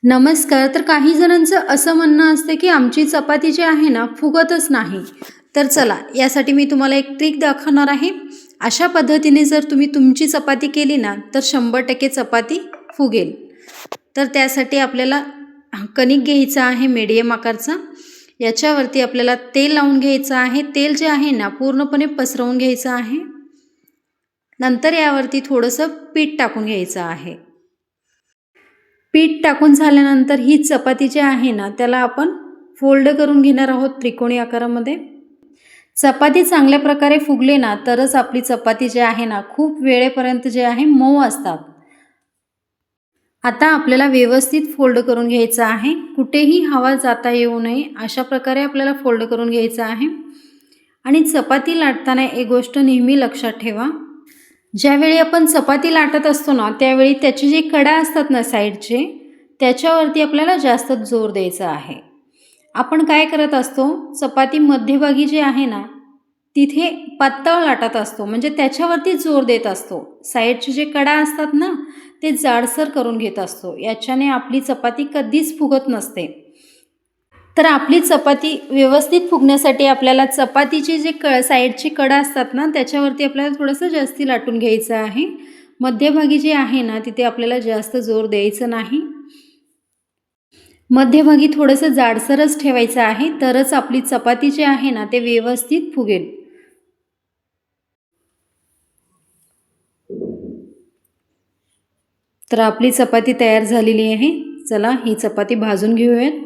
नमस्कार. तर काही जणांचं असं म्हणणं असतं की आमची चपाती जी आहे ना फुगतच नाही. तर चला यासाठी मी तुम्हाला एक ट्रिक दाखवणार आहे. अशा पद्धतीने जर तुम्ही तुमची चपाती केली ना तर 100% चपाती फुगेल. तर त्यासाठी आपल्याला कणिक घ्यायचं आहे मीडियम आकारचा. याच्यावरती आपल्याला तेल लावून घ्यायचं आहे. तेल जे आहे ना पूर्णपणे पसरवून घ्यायचं आहे. नंतर यावरती थोडंसं पीठ टाकून घ्यायचं आहे. पीठ टाकून झाल्यानंतर ही चपाती जी आहे ना त्याला आपण फोल्ड करून घेणार आहोत त्रिकोणी आकारामध्ये. चपाती चांगल्या प्रकारे फुगले ना तरच आपली चपाती जी आहे ना खूप वेळेपर्यंत जे आहे मऊ असतात. आता आपल्याला व्यवस्थित फोल्ड करून घ्यायचं आहे. कुठेही हवा जाता येऊ नये अशा प्रकारे आपल्याला फोल्ड करून घ्यायचं आहे. आणि चपाती लाटताना एक गोष्ट नेहमी लक्षात ठेवा. ज्यावेळी आपण चपाती लाटत असतो ना त्यावेळी त्याचे जे कडा असतात ना साईडचे त्याच्यावरती आपल्याला जास्त जोर द्यायचा आहे. आपण काय करत असतो चपाती मध्यभागी जी आहे ना तिथे पातळ लाटत असतो म्हणजे त्याच्यावरती जोर देत असतो. साईडचे जे कडा असतात ना ते जाडसर करून घेत असतो. याच्याने आपली चपाती कधीच फुगत नसते. तर आपली चपाती व्यवस्थित फुगण्यासाठी आपल्याला चपातीचे जे साईडची कडा असतात ना त्याच्यावरती आपल्याला थोडंसं जास्ती लाटून घ्यायचं आहे. मध्यभागी जे आहे ना तिथे आपल्याला जास्त जोर द्यायचं नाही. मध्यभागी थोडंसं जाडसरच ठेवायचं आहे तरच आपली चपाती जी आहे ना ते व्यवस्थित फुगेल. तर आपली चपाती तयार झालेली आहे. चला ही चपाती भाजून घेऊयात.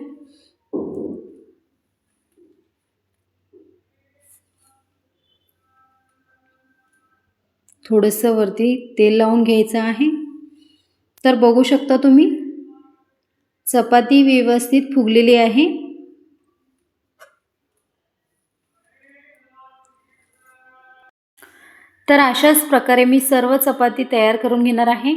थोडंसं वरती तेल लावून घ्यायचं आहे. तर बघू शकता तुम्ही चपाती व्यवस्थित फुगलेली आहे. तर अशाच प्रकारे मी सर्व चपाती तयार करून घेणार आहे.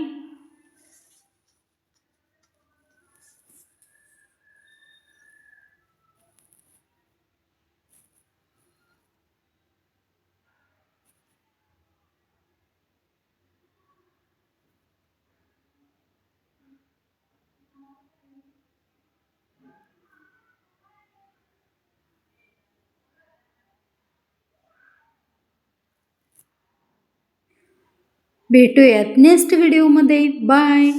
भेटूयात नेक्स्ट व्हिडिओमध्ये. बाय.